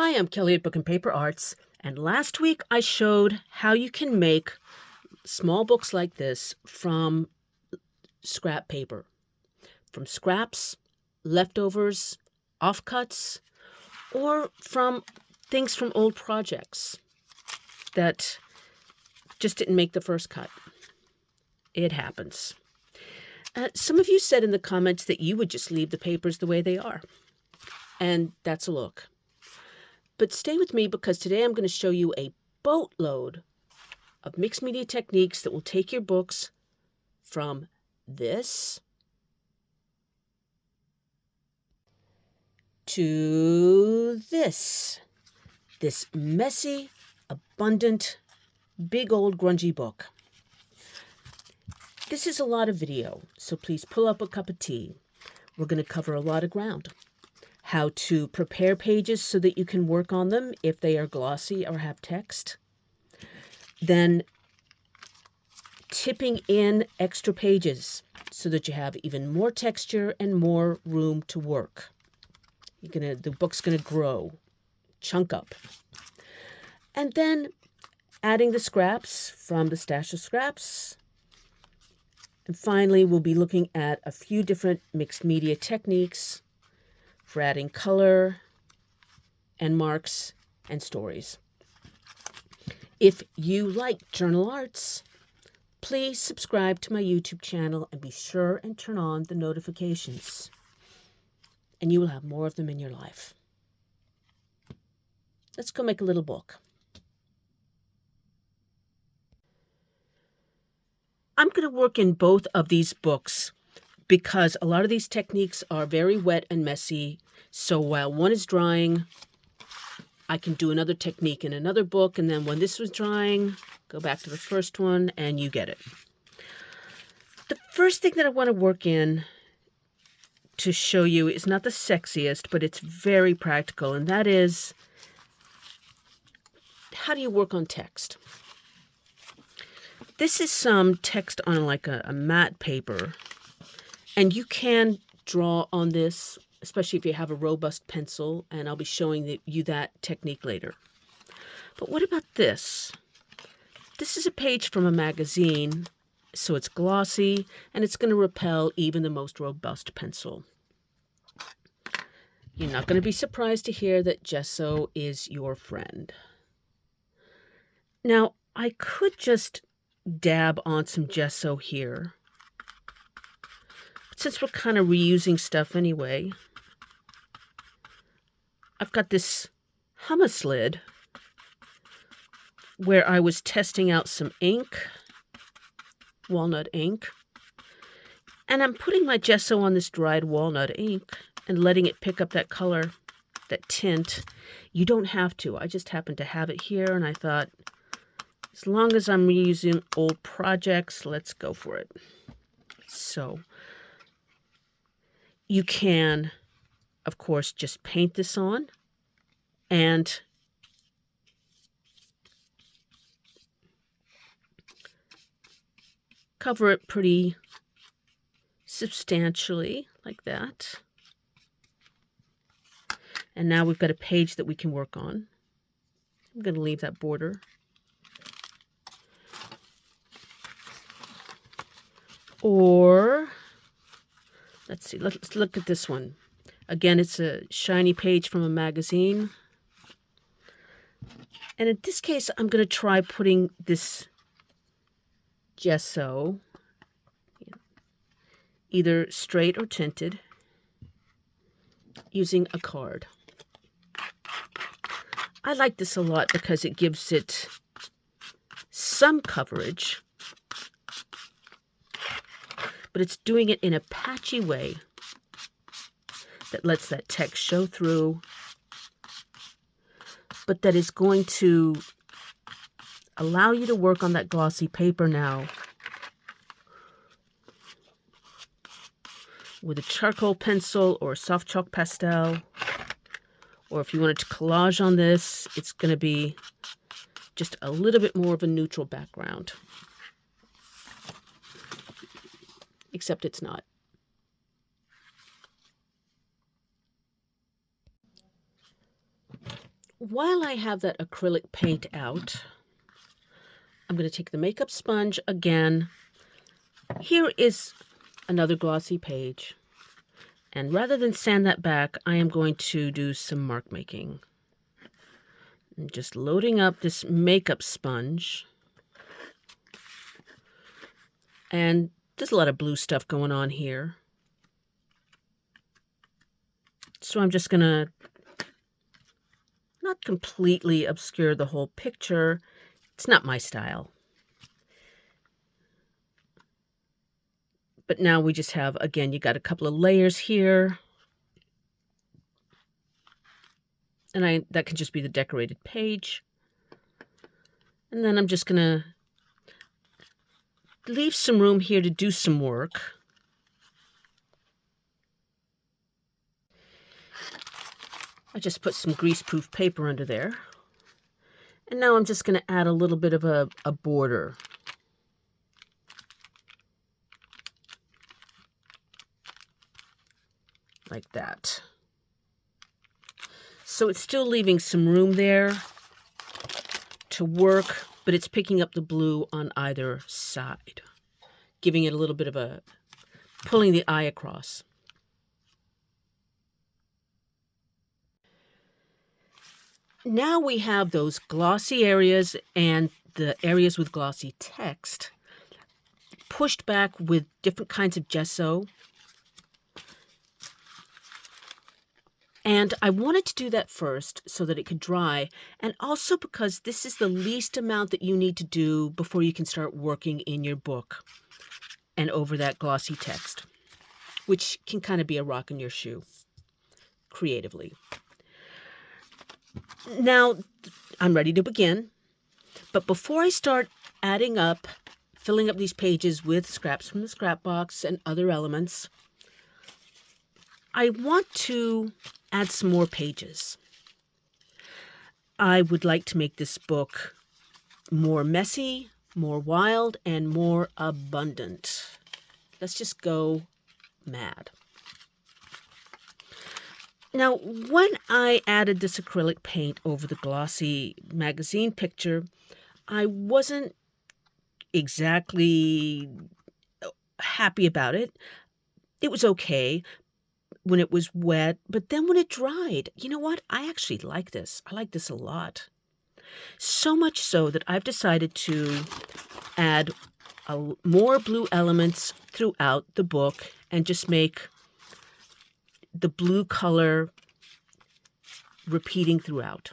Hi, I'm Kelly at Book and Paper Arts, and last week I showed how you can make small books like this from scrap paper. From scraps, leftovers, offcuts, or from things from old projects that just didn't make the first cut. It happens. Some of you said in the comments that you would just leave the papers the way they are, and that's a look. But stay with me because today I'm going to show you a boatload of mixed media techniques that will take your books from this to this messy, abundant, big old grungy book. This is a lot of video, so please pull up a cup of tea. We're going to cover a lot of ground. How to prepare pages so that you can work on them if they are glossy or have text. Then tipping in extra pages so that you have even more texture and more room to work. The book's gonna grow, chunk up. And then adding the scraps from the stash of scraps. And finally, we'll be looking at a few different mixed media techniques for adding color and marks and stories. If you like journal arts, please subscribe to my YouTube channel and be sure and turn on the notifications. And you will have more of them in your life. Let's go make a little book. I'm going to work in both of these books because a lot of these techniques are very wet and messy. So while one is drying, I can do another technique in another book. And then when this was drying, go back to the first one and you get it. The first thing that I want to work in to show you is not the sexiest, but it's very practical. And that is, how do you work on text? This is some text on like a matte paper. And you can draw on this, especially if you have a robust pencil. And I'll be showing you that technique later. But what about this? This is a page from a magazine. So it's glossy, and it's going to repel even the most robust pencil. You're not going to be surprised to hear that gesso is your friend. Now, I could just dab on some gesso here. But since we're kind of reusing stuff anyway, I've got this hummus lid where I was testing out some ink, walnut ink, and I'm putting my gesso on this dried walnut ink and letting it pick up that color, that tint. You don't have to. I just happen to have it here, and I thought, as long as I'm reusing old projects, let's go for it. So you can, of course, just paint this on and cover it pretty substantially like that. And now we've got a page that we can work on. I'm going to leave that border. Or, let's see, let's look at this one. Again, it's a shiny page from a magazine. And in this case, I'm going to try putting this gesso, either straight or tinted, using a card. I like this a lot because it gives it some coverage, but it's doing it in a patchy way that lets that text show through, but that is going to allow you to work on that glossy paper now with a charcoal pencil or a soft chalk pastel. Or if you wanted to collage on this, it's going to be just a little bit more of a neutral background. Except it's not. while I have that acrylic paint out, I'm going to take the makeup sponge again. Here is another glossy page. And rather than sand that back, I am going to do some mark making. I'm just loading up this makeup sponge. And there's a lot of blue stuff going on here. So I'm just going to not completely obscure the whole picture. It's not my style. But now we just have, again, you got a couple of layers here. And that can just be the decorated page. And then I'm just going to leave some room here to do some work. I just put some greaseproof paper under there. And now I'm just going to add a little bit of a border. Like that. So it's still leaving some room there to work, but it's picking up the blue on either side, giving it a little bit of a, pulling the eye across. Now we have those glossy areas and the areas with glossy text pushed back with different kinds of gesso. And I wanted to do that first so that it could dry, and also because this is the least amount that you need to do before you can start working in your book and over that glossy text, which can kind of be a rock in your shoe creatively. Now, I'm ready to begin, but before I start adding up, filling up these pages with scraps from the scrap box and other elements, I want to add some more pages. I would like to make this book more messy, more wild, and more abundant. Let's just go mad. Now, when I added this acrylic paint over the glossy magazine picture, I wasn't exactly happy about it. It was okay when it was wet, but then when it dried, you know what? I actually like this. I like this a lot. So much so that I've decided to add more blue elements throughout the book and just make the blue color repeating throughout.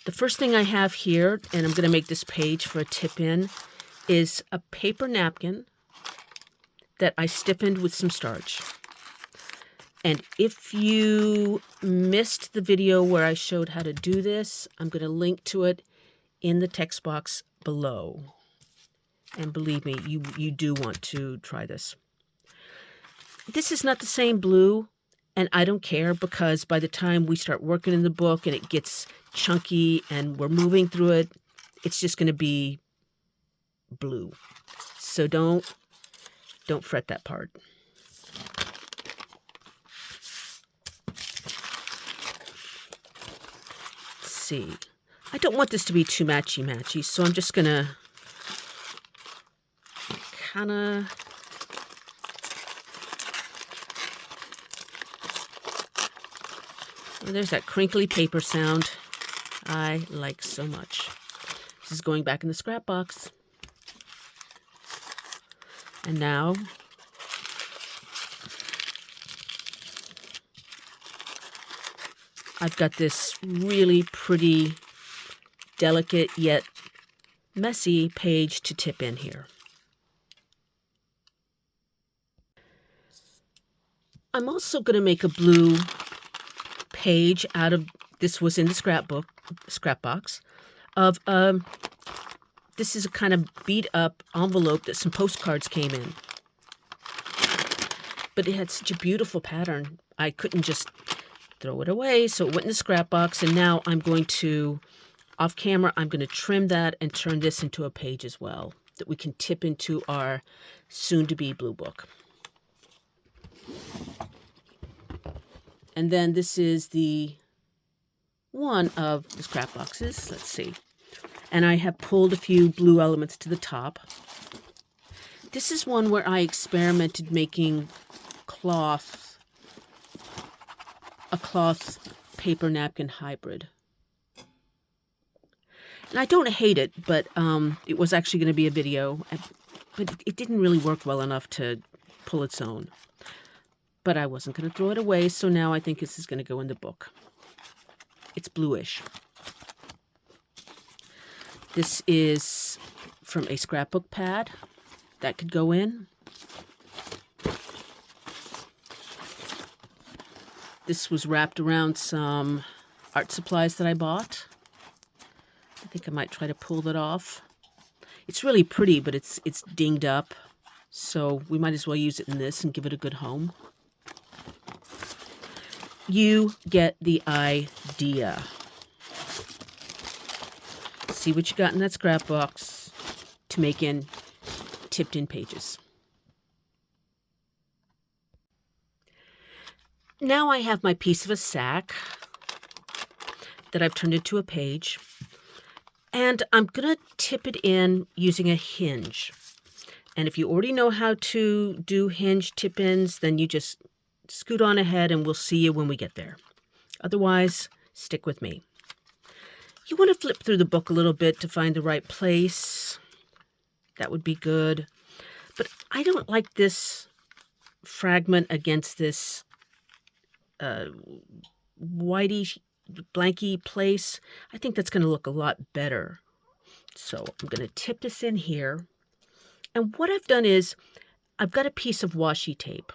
The first thing I have here, and I'm going to make this page for a tip-in, is a paper napkin that I stiffened with some starch. And if you missed the video where I showed how to do this, I'm going to link to it in the text box below. And believe me, you do want to try this. This is not the same blue, and I don't care, because by the time we start working in the book and it gets chunky and we're moving through it, it's just going to be blue. So don't fret that part. Let's see. I don't want this to be too matchy-matchy, so I'm just going to kind of there's that crinkly paper sound I like so much. This is going back in the scrap box. And now I've got this really pretty, delicate yet messy page to tip in here. I'm also going to make a blue page out of, this was in the scrap box, of this is a kind of beat up envelope that some postcards came in. But it had such a beautiful pattern, I couldn't just throw it away, so it went in the scrap box, and now I'm going to, off camera, I'm going to trim that and turn this into a page as well that we can tip into our soon-to-be blue book. And then this is the one of the scrap boxes. Let's see. And I have pulled a few blue elements to the top. This is one where I experimented making a cloth paper napkin hybrid. And I don't hate it, but it was actually going to be a video, but it didn't really work well enough to pull its own. But I wasn't going to throw it away, so now I think this is going to go in the book. It's bluish. This is from a scrapbook pad that could go in. This was wrapped around some art supplies that I bought. I think I might try to pull that off. It's really pretty, but it's dinged up, so we might as well use it in this and give it a good home. You get the idea. See what you got in that scrap box to make in tipped-in pages. Now I have my piece of a sack that I've turned into a page, and I'm going to tip it in using a hinge. And if you already know how to do hinge tip-ins, then you just scoot on ahead and we'll see you when we get there. Otherwise, stick with me. You want to flip through the book a little bit to find the right place. That would be good. But I don't like this fragment against this whitey, blanky place. I think that's going to look a lot better. So I'm going to tip this in here. And what I've done is I've got a piece of washi tape.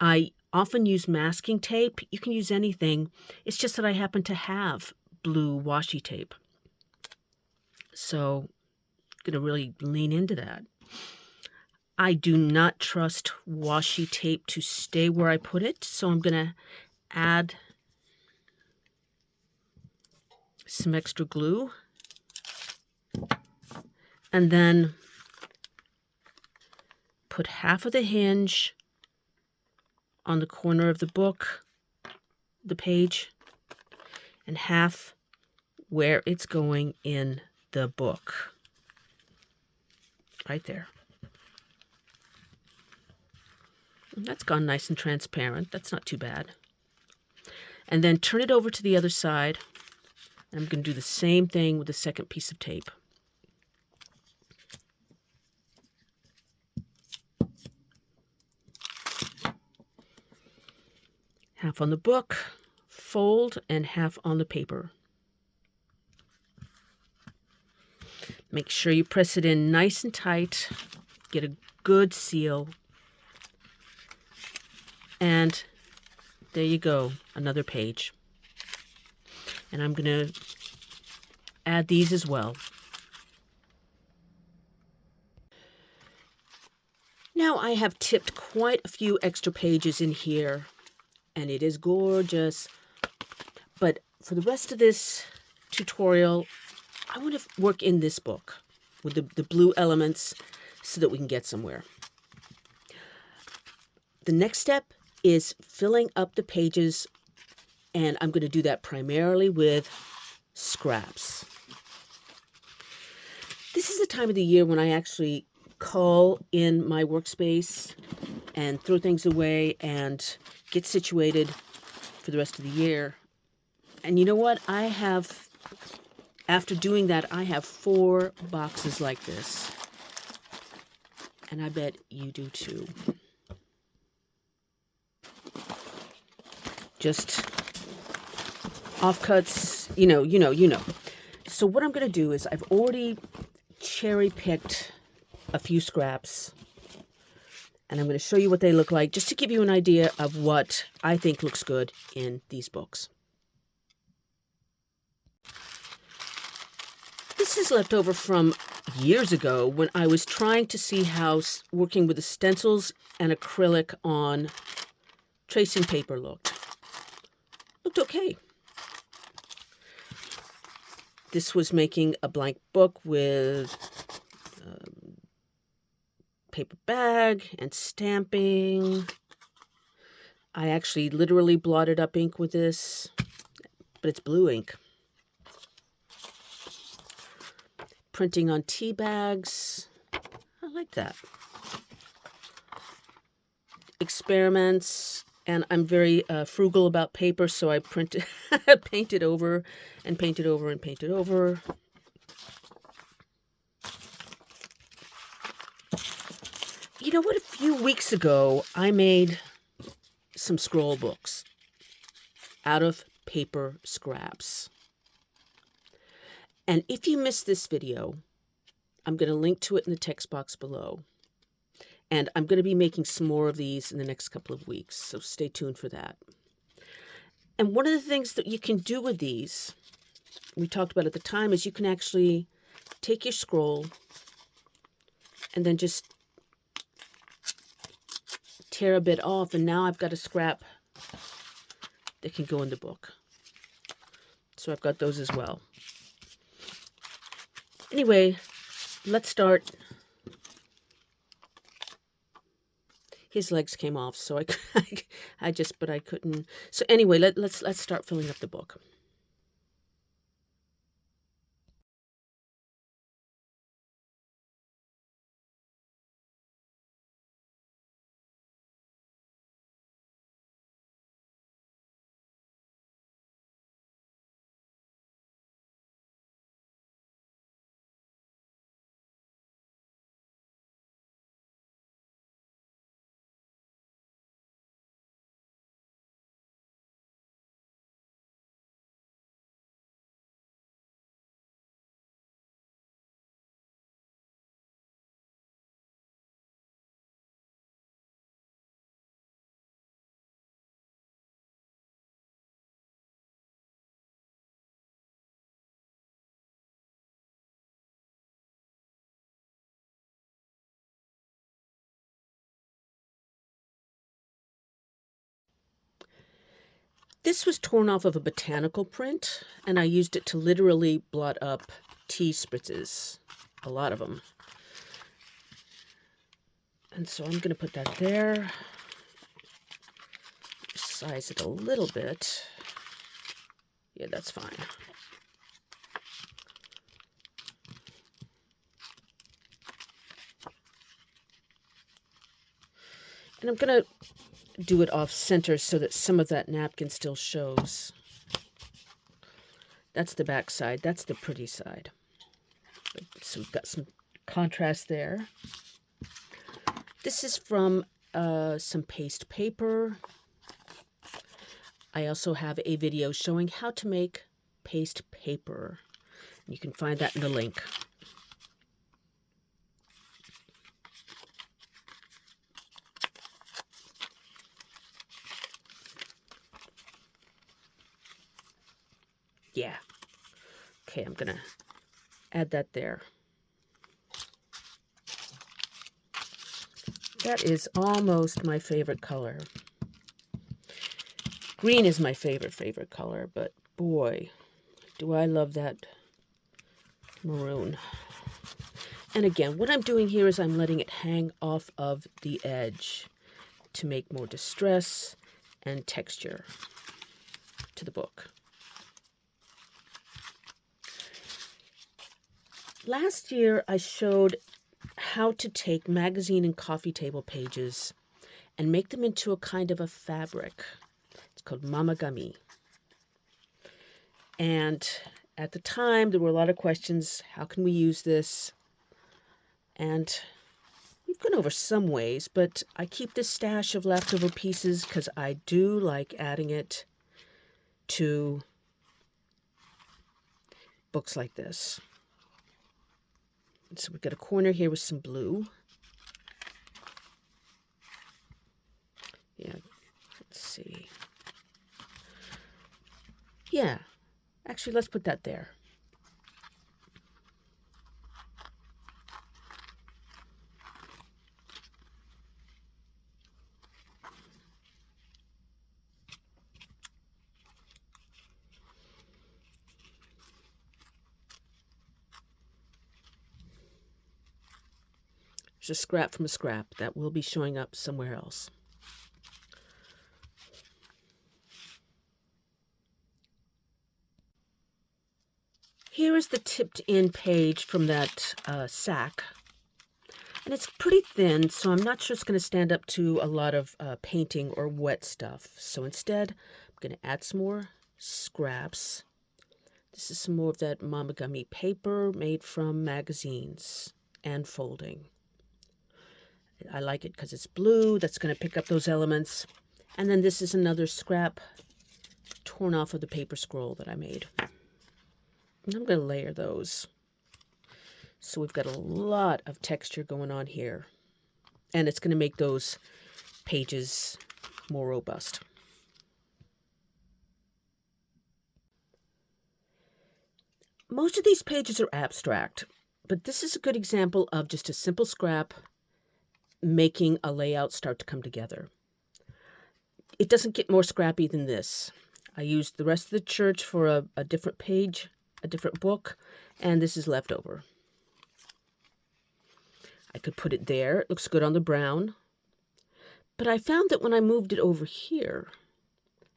I often use masking tape. You can use anything. It's just that I happen to have blue washi tape. So I'm going to really lean into that. I do not trust washi tape to stay where I put it, so I'm going to add some extra glue. And then put half of the hinge on the corner of the book, the page, and half where it's going in the book. Right there. That's gone nice and transparent. That's not too bad. And then turn it over to the other side. And I'm going to do the same thing with the second piece of tape. Half on the book, fold, and half on the paper. Make sure you press it in nice and tight. Get a good seal. And there you go, another page. And I'm going to add these as well. Now I have tipped quite a few extra pages in here, and it is gorgeous. But for the rest of this tutorial, I want to work in this book with the blue elements so that we can get somewhere. The next step is filling up the pages, and I'm going to do that primarily with scraps. This is the time of the year when I actually cull in my workspace and throw things away and get situated for the rest of the year. And you know what? After doing that, I have 4 boxes like this. And I bet you do too. Just offcuts, you know. So what I'm going to do is I've already cherry-picked a few scraps. And I'm going to show you what they look like, just to give you an idea of what I think looks good in these books. This is left over from years ago when I was trying to see how working with the stencils and acrylic on tracing paper looked. Looked okay. This was making a blank book with paper bag and stamping. I actually literally blotted up ink with this, but it's blue ink. Printing on tea bags. I like that. Experiments, and I'm very frugal about paper, so I painted over and painted over and painted over. You know what? A few weeks ago, I made some scroll books out of paper scraps. And if you missed this video, I'm going to link to it in the text box below. And I'm going to be making some more of these in the next couple of weeks, so stay tuned for that. And one of the things that you can do with these, we talked about at the time, is you can actually take your scroll and then just tear a bit off, and now I've got a scrap that can go in the book. So I've got those as well. Anyway, let's start. His legs came off, so but I couldn't. So anyway, let's start filling up the book. This was torn off of a botanical print, and I used it to literally blot up tea spritzes, a lot of them. And so I'm going to put that there, size it a little bit. Yeah, that's fine. And I'm going to do it off center so that some of that napkin still shows. That's the back side. That's the pretty side. So we've got some contrast there. This is from some paste paper. I also have a video showing how to make paste paper. You can find that in the link. Yeah. Okay, I'm going to add that there. That is almost my favorite color. Green is my favorite color, but boy, do I love that maroon. And again, what I'm doing here is I'm letting it hang off of the edge to make more distress and texture to the book. Last year, I showed how to take magazine and coffee table pages and make them into a kind of a fabric. It's called momigami. And at the time, there were a lot of questions. How can we use this? And we've gone over some ways, but I keep this stash of leftover pieces because I do like adding it to books like this. So we've got a corner here with some blue. Yeah, let's see. Yeah, actually, let's put that there. There's a scrap from a scrap that will be showing up somewhere else. Here is the tipped in page from that sack. And it's pretty thin, so I'm not sure it's going to stand up to a lot of painting or wet stuff. So instead, I'm going to add some more scraps. This is some more of that momigami paper made from magazines and folding. I like it because it's blue. That's going to pick up those elements. And then this is another scrap torn off of the paper scroll that I made. And I'm going to layer those. So we've got a lot of texture going on here. And it's going to make those pages more robust. Most of these pages are abstract, but this is a good example of just a simple scrap making a layout start to come together. It doesn't get more scrappy than this. I used the rest of the church for a different page, a different book, and this is left over. I could put it there. It looks good on the brown. But I found that when I moved it over here,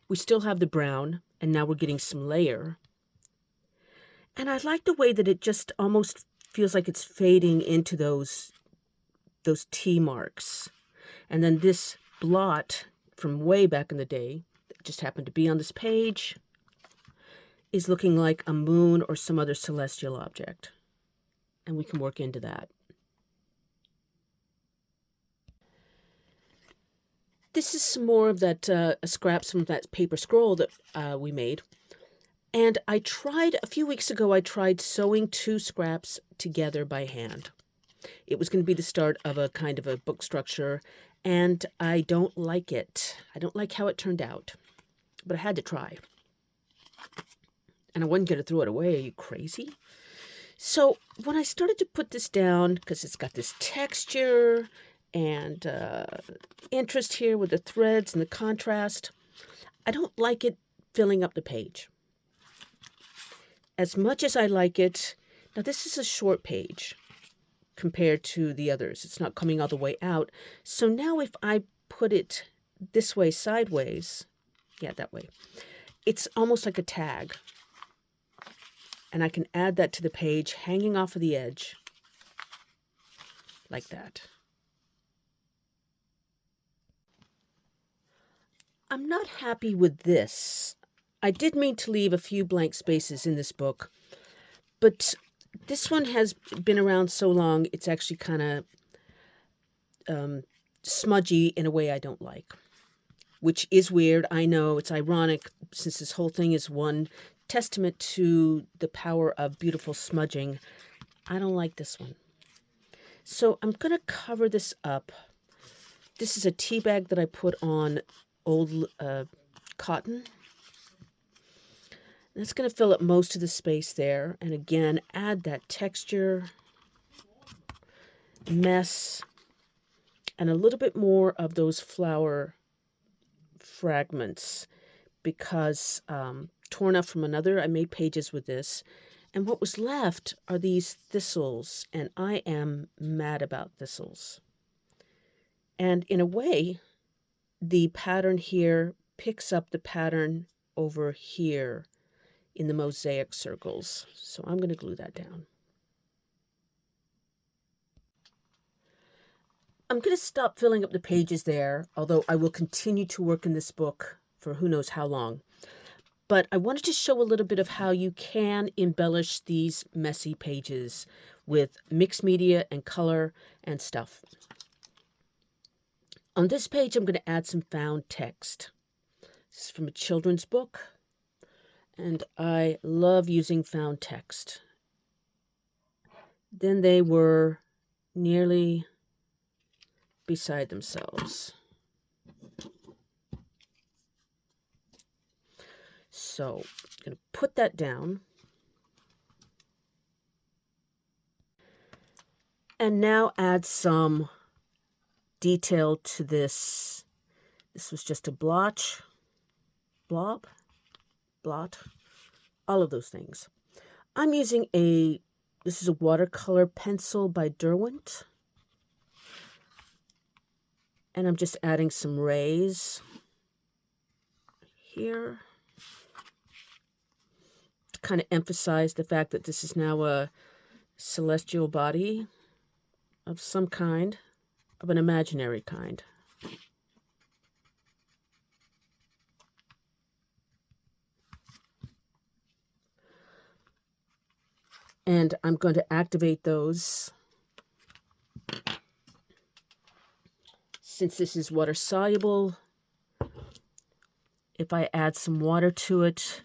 we still have the brown, and now we're getting some layer. And I like the way that it just almost feels like it's fading into those T marks. And then this blot from way back in the day, that just happened to be on this page, is looking like a moon or some other celestial object. And we can work into that. This is some more of that scraps from that paper scroll that we made. And a few weeks ago, I tried sewing 2 scraps together by hand. It was going to be the start of a kind of a book structure, and I don't like it. I don't like how it turned out, but I had to try. And I wasn't going to throw it away. Are you crazy? So when I started to put this down, because it's got this texture and interest here with the threads and the contrast, I don't like it filling up the page. As much as I like it, now this is a short page compared to the others. It's not coming all the way out. So now if I put it this way sideways, yeah, that way, it's almost like a tag. And I can add that to the page hanging off of the edge like that. I'm not happy with this. I did mean to leave a few blank spaces in this book, but this one has been around so long, it's actually kind of smudgy in a way I don't like, which is weird. I know, it's ironic, since this whole thing is one testament to the power of beautiful smudging. I don't like this one. So I'm going to cover this up. This is a tea bag that I put on old cotton. That's going to fill up most of the space there. And again, add that texture, mess, and a little bit more of those flower fragments, because torn up from another, I made pages with this. And what was left are these thistles, and I am mad about thistles. And in a way, the pattern here picks up the pattern over here in the mosaic circles. So I'm going to glue that down. I'm going to stop filling up the pages there, although I will continue to work in this book for who knows how long. But I wanted to show a little bit of how you can embellish these messy pages with mixed media and color and stuff. On this page, I'm going to add some found text. This is from a children's book. And I love using found text. Then they were nearly beside themselves. So I'm going to put that down. And now add some detail to this. This was just a blot, all of those things. I'm using this is a watercolor pencil by Derwent. And I'm just adding some rays here. kind of emphasize the fact that this is now a celestial body of some kind, of an imaginary kind. And I'm going to activate those. Since this is water soluble, if I add some water to it,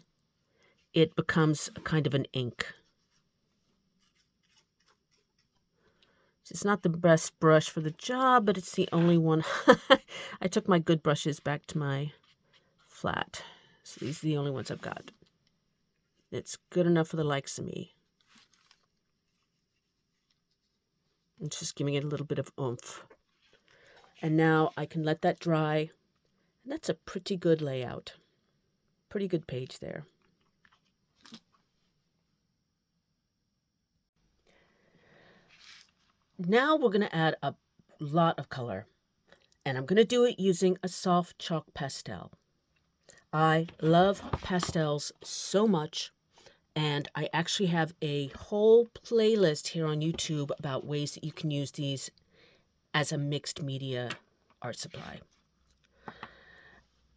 it becomes a kind of an ink. It's not the best brush for the job, but it's the only one. I took my good brushes back to my flat. So these are the only ones I've got. It's good enough for the likes of me. It's just giving it a little bit of oomph. And now I can let that dry. And that's a pretty good layout. Pretty good page there. Now we're going to add a lot of color. And I'm going to do it using a soft chalk pastel. I love pastels so much. And I actually have a whole playlist here on YouTube about ways that you can use these as a mixed media art supply.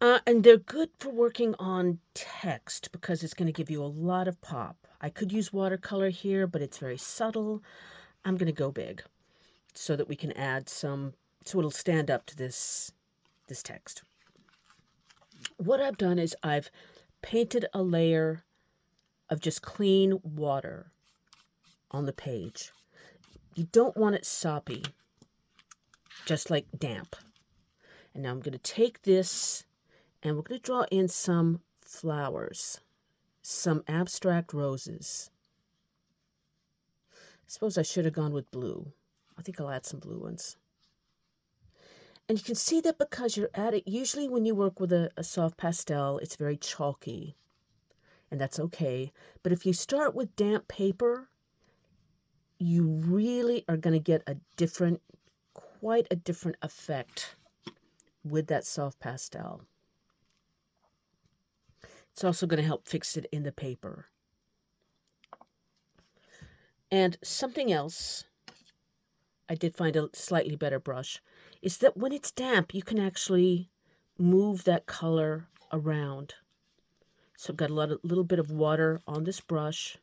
And they're good for working on text because it's going to give you a lot of pop. I could use watercolor here, but it's very subtle. I'm going to go big so that we can add some, so it'll stand up to this text. What I've done is I've painted a layer of just clean water on the page. You don't want it soppy, just like damp. And now I'm going to take this and we're going to draw in some flowers, some abstract roses. I suppose I should have gone with blue. I think I'll add some blue ones. And you can see that because you're at it, usually when you work with a soft pastel, it's very chalky. And that's okay. But if you start with damp paper, you really are going to get a different, quite a different effect with that soft pastel. It's also going to help fix it in the paper. And something else, I did find a slightly better brush, is that when it's damp, you can actually move that color around. So I've got a little bit of water on this brush.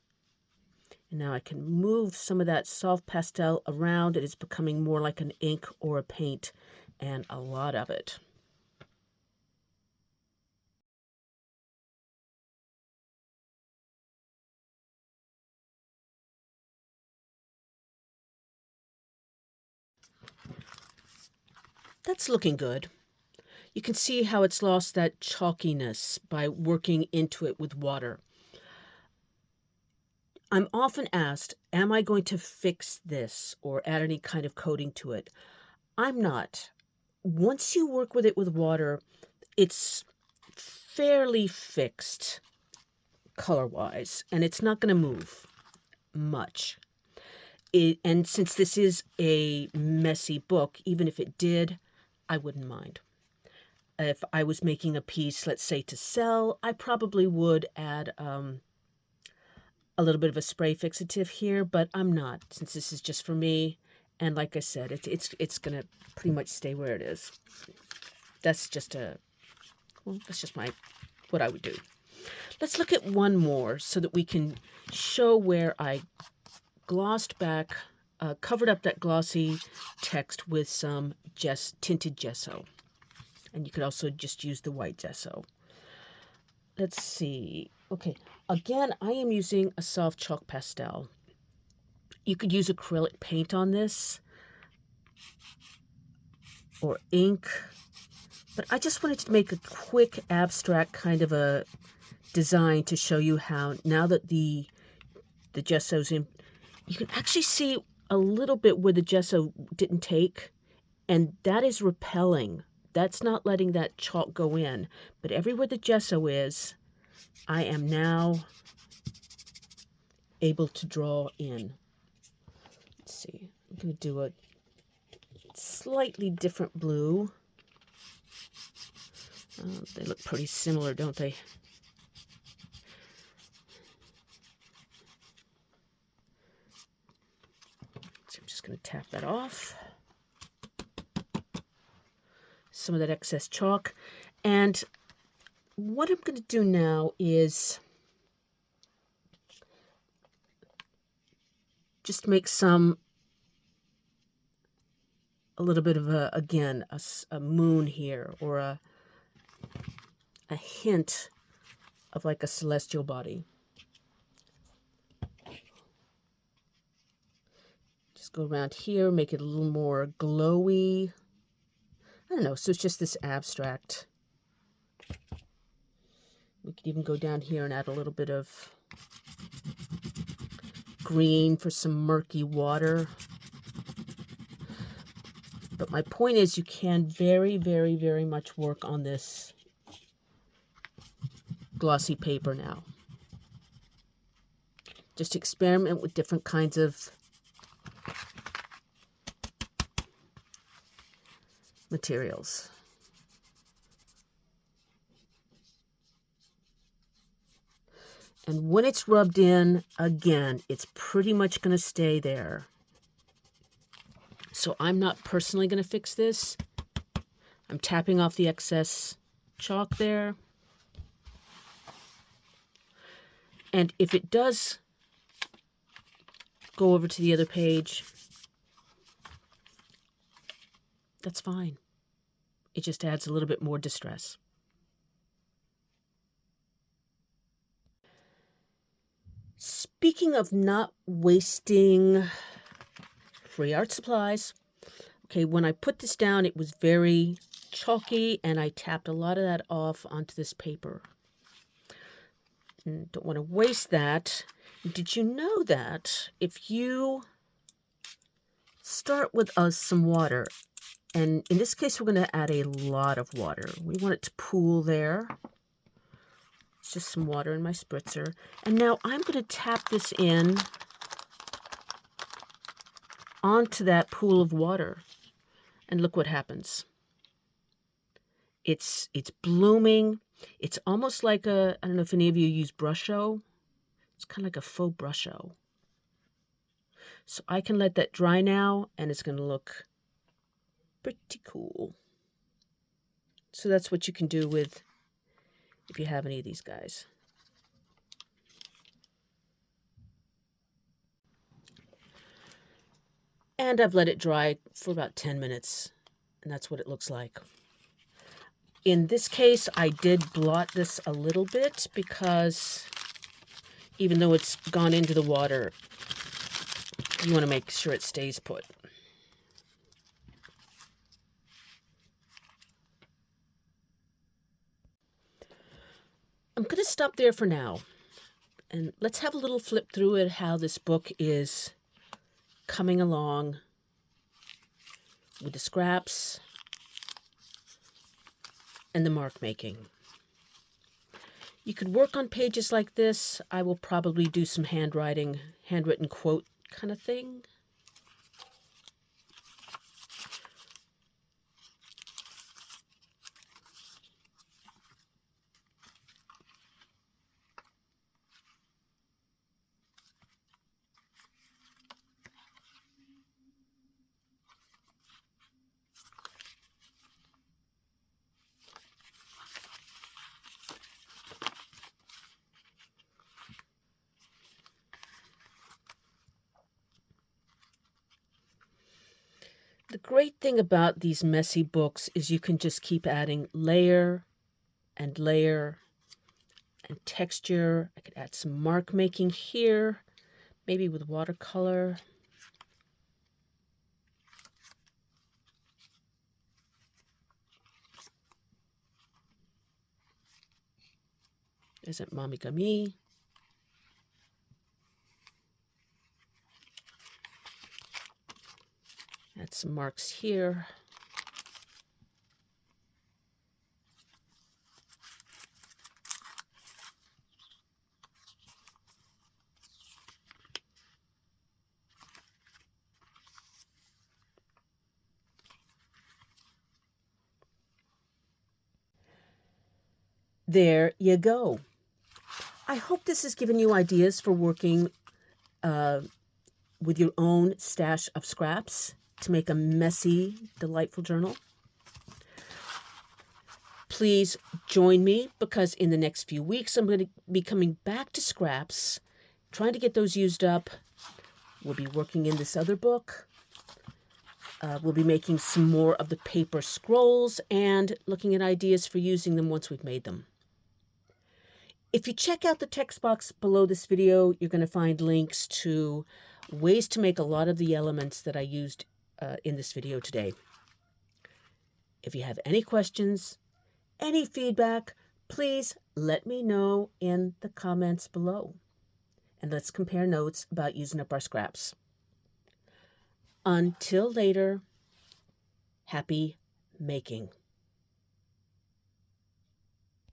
And now I can move some of that soft pastel around. It is becoming more like an ink or a paint, and a lot of it. That's looking good. You can see how it's lost that chalkiness by working into it with water. I'm often asked, am I going to fix this or add any kind of coating to it? I'm not. Once you work with it with water, it's fairly fixed color-wise, and it's not going to move much. And since this is a messy book, even if it did, I wouldn't mind. If I was making a piece, let's say to sell, I probably would add a little bit of a spray fixative here, but I'm not, since this is just for me. And like I said, it's gonna pretty much stay where it is. That's just what I would do. Let's look at one more so that we can show where I glossed back, covered up that glossy text with some tinted gesso. And you could also just use the white gesso. Let's see. Okay, again, I am using a soft chalk pastel. You could use acrylic paint on this or ink, but I just wanted to make a quick abstract kind of a design to show you how, now that the gesso's in, you can actually see a little bit where the gesso didn't take, and that is repelling. That's not letting that chalk go in, but everywhere the gesso is, I am now able to draw in. Let's see, I'm going to do a slightly different blue. They look pretty similar, don't they? going to tap that off. Some of that excess chalk. And what I'm going to do now is just make a little bit of a moon here, or a hint of like a celestial body. Just go around here, make it a little more glowy. I don't know, so it's just this abstract. We could even go down here and add a little bit of green for some murky water. But my point is, you can very, very, very much work on this glossy paper now. Just experiment with different kinds of materials. And when it's rubbed in, again, it's pretty much going to stay there. So I'm not personally going to fix this. I'm tapping off the excess chalk there. And if it does go over to the other page, that's fine. It just adds a little bit more distress. Speaking of not wasting free art supplies, okay, when I put this down, it was very chalky, and I tapped a lot of that off onto this paper. And don't want to waste that. Did you know that if you start with some water, and in this case, we're going to add a lot of water. We want it to pool there. It's just some water in my spritzer. And now I'm going to tap this in onto that pool of water. And look what happens. It's blooming. It's almost like I don't know if any of you use brusho. It's kind of like a faux brusho. So I can let that dry now, and it's going to look pretty cool. So that's what you can do with, if you have any of these guys. And I've let it dry for about 10 minutes, and that's what it looks like. In this case, I did blot this a little bit because even though it's gone into the water, you want to make sure it stays put. I'm going to stop there for now, and let's have a little flip through it, how this book is coming along with the scraps and the mark making. You could work on pages like this. I will probably do some handwritten quote kind of thing. The great thing about these messy books is you can just keep adding layer and layer and texture. I could add some mark making here, maybe with watercolor. There's that momigami. Add some marks here. There you go. I hope this has given you ideas for working with your own stash of scraps to make a messy, delightful journal. Please join me because in the next few weeks I'm going to be coming back to scraps, trying to get those used up. We'll be working in this other book. We'll be making some more of the paper scrolls and looking at ideas for using them once we've made them. If you check out the text box below this video, you're going to find links to ways to make a lot of the elements that I used in this video today. If you have any questions, any feedback, please let me know in the comments below. And let's compare notes about using up our scraps. Until later, happy making.